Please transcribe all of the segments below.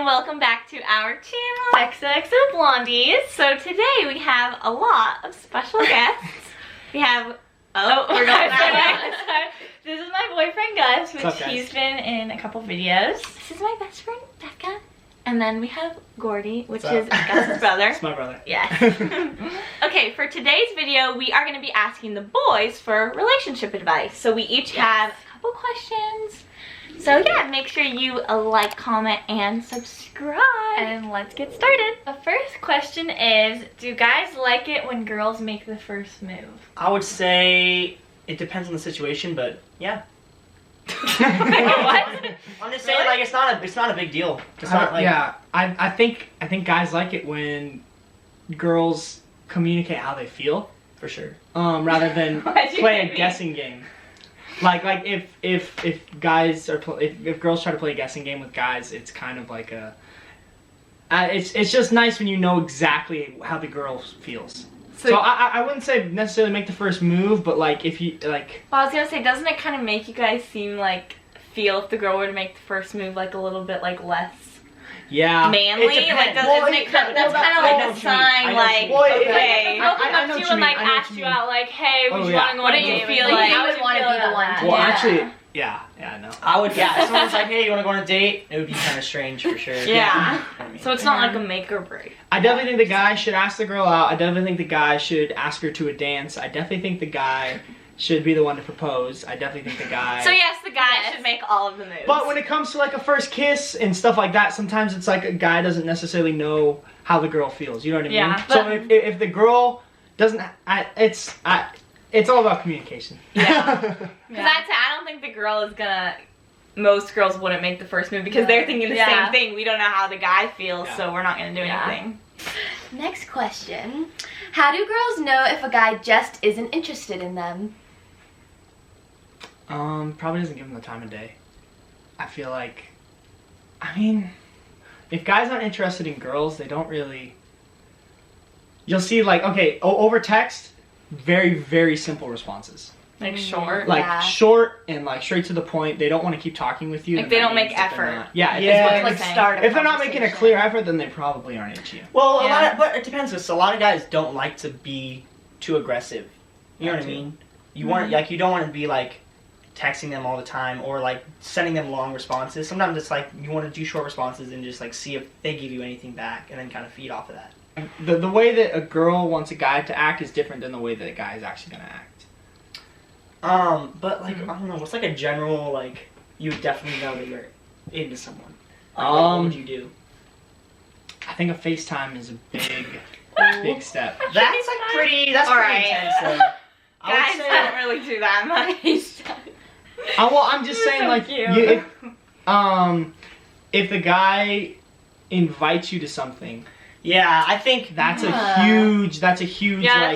and welcome back to our channel, xoxoblondies. So today we have a lot of special guests. We have, we're going that way. This is my boyfriend Gus, which he's been in a couple videos. This is my best friend Becca. And then we have Gordy, which is Gus's brother. It's my brother. Yes. Okay, for today's video, we are going to be asking the boys for relationship advice. So we each have a couple questions. So yeah, make sure you like, comment, and subscribe. And let's get started. The first question is, do guys like it when girls make the first move? I would say it depends on the situation, but yeah. What? I'm just saying, like, it's not a big deal. It's not like, yeah, I think guys like it when girls communicate how they feel, for sure. Rather than play a guessing game. Like if guys are if girls try to play a guessing game with guys, it's kind of like a it's just nice when you know exactly how the girl feels. So I wouldn't say necessarily make the first move, but like if you like. Well, I was gonna say, doesn't it kind of make you guys seem like if the girl were to make the first move like a little bit like less? Yeah. Manly? Like, isn't it kind of, that's kind of like a sign, like, okay. Girl come up to you and like ask you out, like, hey, would you want to go on a date? What do you feel like? I would want to be the one to Well, actually, yeah, no. I would, if someone's like, hey, you want to go on a date? It would be kind of strange for sure. Yeah. So it's not like a make or break. I definitely think the guy should ask the girl out. I definitely think the guy should ask her to a dance. I definitely think the guy should be the one to propose. I definitely think the guy... So yes, the guy should make all of the moves. But when it comes to like a first kiss and stuff like that, sometimes it's like a guy doesn't necessarily know how the girl feels. You know what I mean? Yeah. So if the girl doesn't... it's all about communication. Yeah. Because I don't think the girl is gonna... Most girls wouldn't make the first move because they're thinking the same thing. We don't know how the guy feels, so we're not gonna do anything. Next question. How do girls know if a guy just isn't interested in them? Probably doesn't give them the time of day. I feel like, I mean, if guys aren't interested in girls, they don't really, you'll see like, okay, over text, very, very simple responses. Like short? Like short and like straight to the point. They don't want to keep talking with you. Like they don't make effort. If they're not making a clear effort, then they probably aren't into you. Well, but it depends. Because a lot of guys don't like to be too aggressive. You know what I mean? You want you don't want to be like texting them all the time or like sending them long responses. Sometimes it's like you want to do short responses and just like see if they give you anything back and then kind of feed off of that. The way that a girl wants a guy to act is different than the way that a guy is actually gonna act. But like I don't know, what's like a general like you would definitely know that you're into someone? Like, what would you do? I think a FaceTime is a big step. That's like pretty. That's pretty intense. So guys don't really do that much. Well, I'm just saying, like, if the guy invites you to something, yeah, I think that's a huge, like,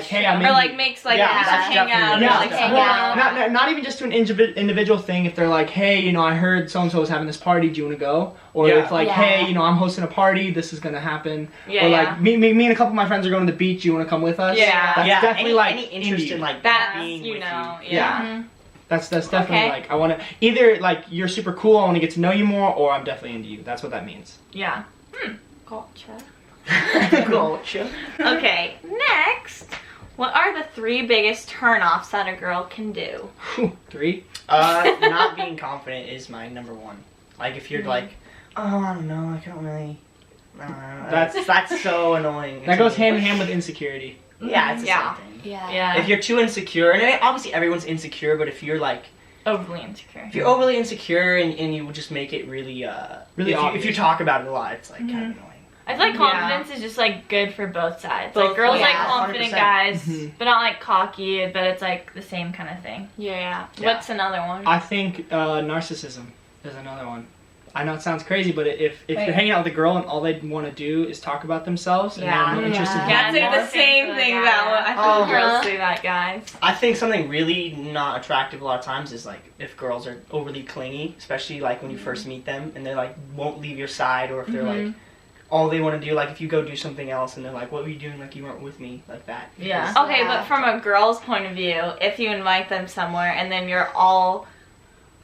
hey, I'm in. Or like makes like hang out. Not even just to an individual thing. If they're like, hey, you know, I heard so and so is having this party. Do you want to go? Or if like, hey, you know, I'm hosting a party. This is gonna happen. Or like, me and a couple of my friends are going to the beach. You want to come with us? Yeah. That's definitely like any interest in like that's being with you. Yeah. That's definitely like, I want to either like you're super cool, I want to get to know you more, or I'm definitely into you. That's what that means. Yeah. Gotcha. Gotcha. Okay, next, what are the 3 biggest turnoffs that a girl can do? 3? Not being confident is my number 1. Like if you're like, oh, I don't know, I can't really. That's so annoying. That goes hand in hand with insecurity. Yeah, it's the same thing. Yeah. If you're too insecure, and obviously everyone's insecure, but if you're like overly insecure. If you're overly insecure and you just make it really if you talk about it a lot, it's like kind of annoying. I feel like confidence is just like good for both sides. Like girls like confident 100%. Guys, but not like cocky, but it's like the same kind of thing. Yeah. What's another one? I think narcissism is another one. I know it sounds crazy, but if you're hanging out with a girl and all they want to do is talk about themselves and they're not interested in I'd say the same thing that I think girls say that, guys. I think something really not attractive a lot of times is like if girls are overly clingy, especially like when you first meet them and they like won't leave your side, or if they're like all they want to do, like if you go do something else and they're like, what were you doing, like you weren't with me, like that. Yeah. Okay, but from a girl's point of view, if you invite them somewhere and then you're all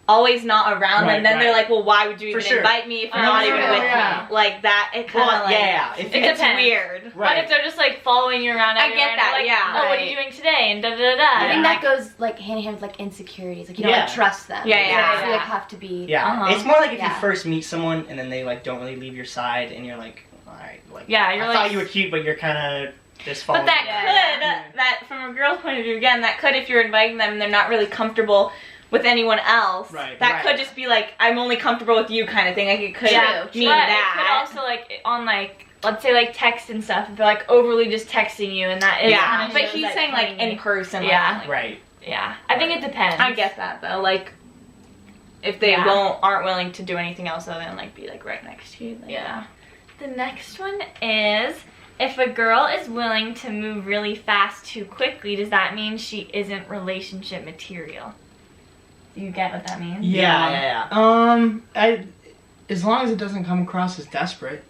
always not around, Right, and then they're right. like, well, why would you For even sure. invite me if you're not even with yeah. me? Like that, it kind of Well, like, yeah. it's depends. weird. But if they're just like following you around, I everywhere, get that, and they're like, yeah. Oh, what are Right. you doing today? And da da da da. I think And, that goes like hand in hand with like insecurities. Like you don't Yeah. like trust them. Yeah, yeah, So you yeah. like have to be. Yeah, Uh-huh. it's more like if Yeah. you first meet someone and then they like don't really leave your side, and you're like, all right, like Yeah, you're I like- thought you were cute, but you're kind of just following. But that me. could, that from a girl's point of view, again, that could, if you're inviting them and they're not really comfortable with anyone else, Right, that right. could just be like, I'm only comfortable with you kind of thing. Like it could Yeah, mean but that. it could also like on like let's say like text and stuff. If they're like overly just texting you, and that is yeah, kinda but shows, he's like, saying like playing in person. Yeah. Like, Right. Yeah, I think it depends. I get that though. Like if they Yeah. aren't willing to do anything else other than like be like right next to you. Like, Yeah. The next one is, if a girl is willing to move really fast too quickly, does that mean she isn't relationship material? You get what that means? Yeah. As long as it doesn't come across as desperate.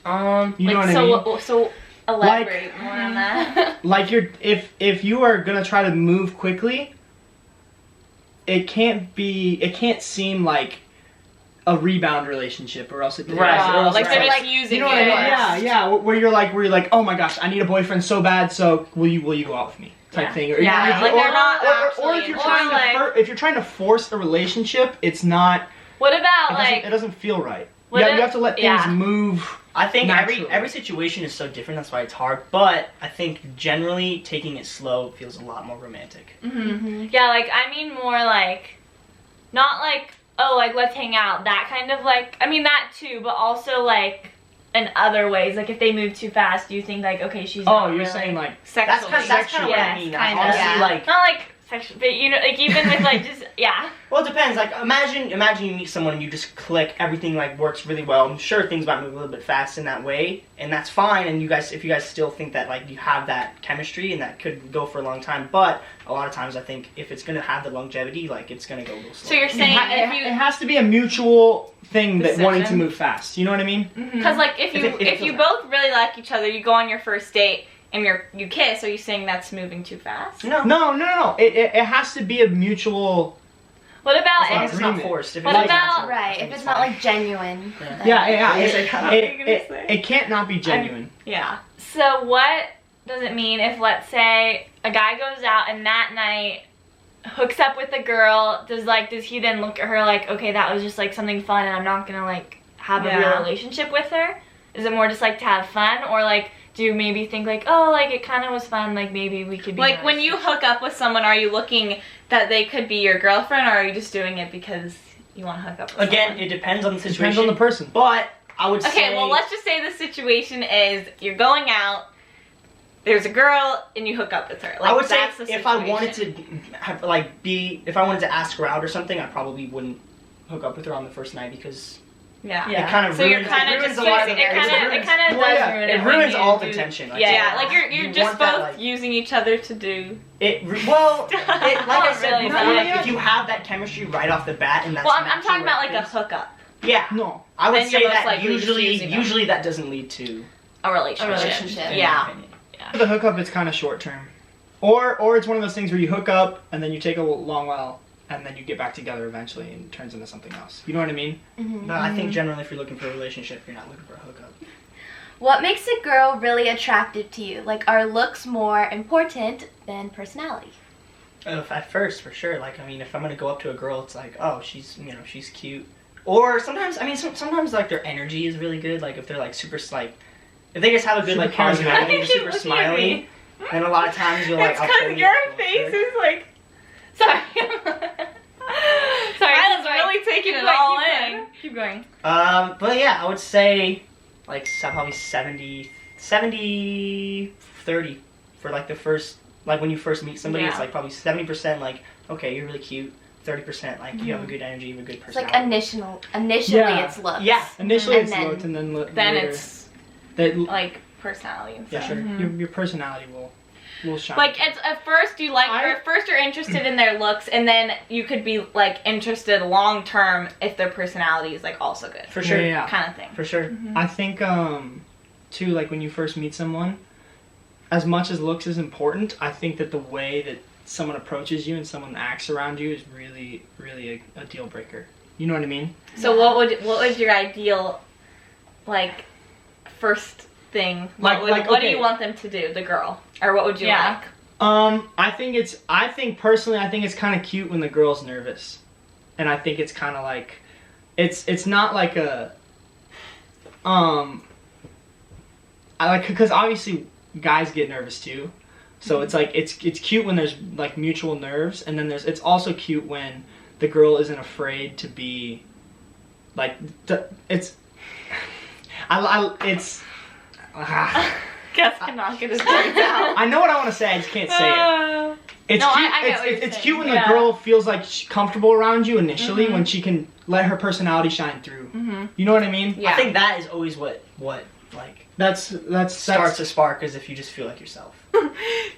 You know like, what so, I mean? So elaborate more on that. Like if you are gonna try to move quickly, it can't seem like a rebound relationship, or else it Right. or else Like it's they're Right. just using you know what I it. mean? Yeah. Where you're like, oh my gosh, I need a boyfriend so bad, so will you go out with me? Type Yeah. thing. Or, Yeah, like they're not or actually if you're in- trying or like- to if you're trying to force a relationship, it's not. What about It doesn't feel right. What You if- have to let things yeah. move. I think Naturally. every situation is so different. That's why it's hard. But I think generally taking it slow feels a lot more romantic. Mm-hmm. Yeah, like I mean more like, not like, oh, like let's hang out, that kind of like, I mean that too, but also like in other ways, like if they move too fast, do you think like, okay, she's Oh, not you're really, saying like Sexual. That's kind of what I Yes, mean. kinda, Honestly, yeah. like, not like sexual, but you know, like even with like just, yeah. well, it depends. Like, imagine you meet someone and you just click. Everything like works really well. I'm sure things might move a little bit fast in that way, and that's fine. And if you guys still think that like you have that chemistry and that could go for a long time, but a lot of times I think if it's gonna have the longevity, like it's gonna go a little slow. So you're saying if it you, has to be a mutual thing that Decision. wanting to move fast. You know what I mean? because like if you both really like each other, you go on your first date and you kiss. Are you saying that's moving too fast? No. No. It has to be a mutual. What about As long if as it's not agreement. forced. If What it's about- natural, I Right. think If it's it's not fine. like genuine. Yeah. then- Yeah. What was I gonna say? It can't not be genuine. Yeah. So what does it mean if, let's say, a guy goes out and that night hooks up with a girl? Does he then look at her like, okay, that was just like something fun, and I'm not gonna like have a Yeah. real relationship with her? Is it more just like to have fun, or like do you maybe think like, oh, like it kind of was fun, like maybe we could be Like nice? when you hook up with someone, are you looking that they could be your girlfriend, or are you just doing it because you want to hook up with Again, someone? it depends on the situation. Depends on the person. But I would say. Okay, well, let's just say the situation is you're going out, there's a girl, and you hook up with her. Like, I would say that's the if I wanted situation. to have if I wanted to ask her out or something, I probably wouldn't hook up with her on the first night because Yeah. Yeah. it kind of So ruins, you're kind it of ruins just a lot of using the it. Kind of Well, does yeah, ruin it it when ruins you all the do- tension. Like, Yeah, so like you're you just want both that, like, using each other to do. Well, like I Not said really, before, but- like, if you have that chemistry right off the bat, and that's Well, I'm naturally talking about what like it a is. hookup, Yeah, No. I would Then you're say most that likely just using them. usually that doesn't lead to a relationship. relationship. in my Yeah. opinion. The hookup, it's kind of short term, or it's one of those things where you hook up and then you take a long while and then you get back together eventually and it turns into something else. You know what I mean? Mhm. No, I think generally if you're looking for a relationship, you're not looking for a hookup. What makes a girl really attractive to you? Like, are looks more important than personality? At first, for sure. Like, I mean, if I'm gonna go up to a girl, it's like, oh, she's cute. Or sometimes, I mean, sometimes like their energy is really good. Like if they're like super like, if they just have a good Super like positive. personality, You they're keep super looking at smiley, me. then a lot of times you're like, It's I'll because totally your go face for it. is like. Sorry. Sorry, I was keep really taking Keep it going, all keep in. going. Keep going. But yeah, I would say like probably 70, 30 for like the first, like when you first meet somebody, Yeah. it's like probably 70% like, okay, you're really cute. 30% like you have a good energy, you have a good It's like personality. initially Yeah. it's looks. Yeah. Initially And it's then- looked and then Then later, it's that, like personality and yeah, stuff. sure. Your personality will shine. Like at first you like, or at first you're interested in their looks, and then you could be like interested long term if their personality is like also good, For sure. Yeah. kind of thing. For sure. I think too, like when you first meet someone, as much as looks is important, I think that the way that someone approaches you and someone acts around you is really, really a deal breaker. You know what I mean? So what would your ideal, like, first thing? What do you want them to do, the girl, or what would you like? I think personally, it's kind of cute when the girl's nervous, and I think it's kind of like, it's not like a, because obviously guys get nervous too, so it's like it's cute when there's like mutual nerves, and then it's also cute when the girl isn't afraid to be, like, Gus cannot get his words out. I know what I want to say, I just can't say it. It's No, cute. I get what you're It's saying. cute when the girl feels like comfortable around you initially, when she can let her personality shine through. You know what I mean? Yeah. I think that is always what like That's starts a spark, is if you just feel like yourself.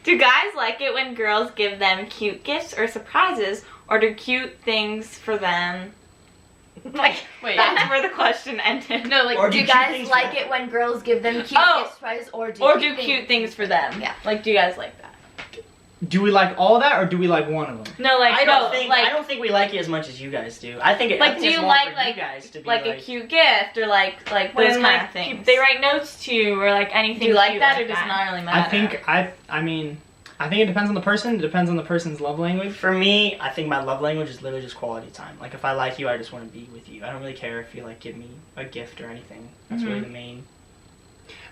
Do guys like it when girls give them cute gifts or surprises, or do cute things for them? Like, Wait. that's where the question ended. No, like, Or do do cute guys things like for- it when girls give them cute Oh. gift surprises, or do cute things for them? Yeah. Like, do you guys like that? Do we like all that, or do we like one of them? No, like, I no, don't think we like it as much as you guys do. I think Like, I think do it's you more like, for like- you guys to be like a cute gift, or like those When, kind like, of things? they write notes to you, or like anything. Do you like cute that, or like does it that. not really matter? I think it depends on the person. It depends on the person's love language. For me, I think my love language is literally just quality time. Like, if I like you, I just want to be with you. I don't really care if you like give me a gift or anything. That's really the main.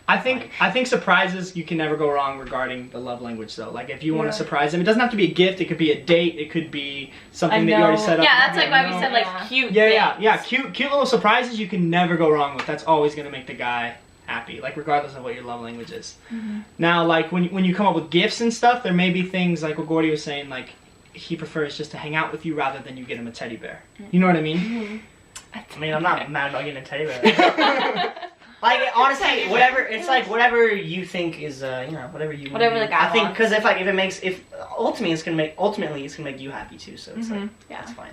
I think surprises, you can never go wrong regarding the love language though. Like, if you want to surprise them, it doesn't have to be a gift. It could be a date. It could be something that you already set up. Yeah, that's like why we know. said like Yeah. cute. Yeah. things. Cute little surprises you can never go wrong with. That's always gonna make the guy happy, like regardless of what your love language is. Now, like when you come up with gifts and stuff, there may be things like what Gordy was saying, like he prefers just to hang out with you rather than you get him a teddy bear. You know what I mean? I mean, I'm not mad about getting a teddy bear. Like, honestly, whatever. It's like whatever you think is, whatever you. Whatever do. the guy I think wants. because ultimately it's gonna make you happy too. So it's like Yeah. that's fine.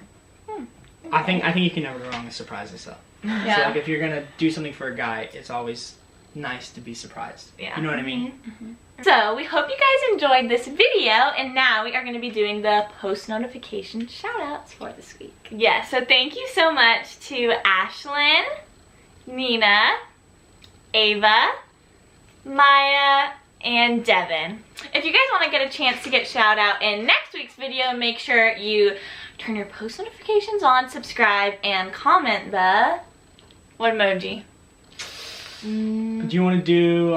I think you can never go wrong with surprises though. Yeah. So like if you're gonna do something for a guy, it's always nice to be surprised. Yeah. You know what I mean? So we hope you guys enjoyed this video, and now we are going to be doing the post notification shout outs for this week. Yeah, so thank you so much to Ashlyn, Nina, Ava, Maya, and Devin. If you guys want to get a chance to get shout out in next week's video, make sure you turn your post notifications on, subscribe, and comment the what emoji? Do you want to do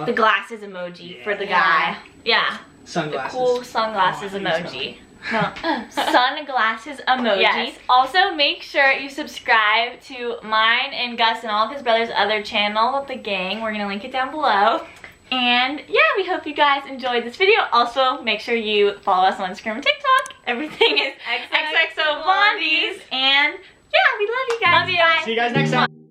The glasses emoji for the guy. Yeah. The sunglasses? cool sunglasses Oh, I think emoji. No, sunglasses emoji. Yes. Also, make sure you subscribe to mine and Gus and all of his brothers' other channel, The Gang. We're gonna link it down below. And yeah, we hope you guys enjoyed this video. Also, make sure you follow us on Instagram and TikTok. Everything is xoxoblondies. And yeah, we love you guys. Love you. See you guys next time.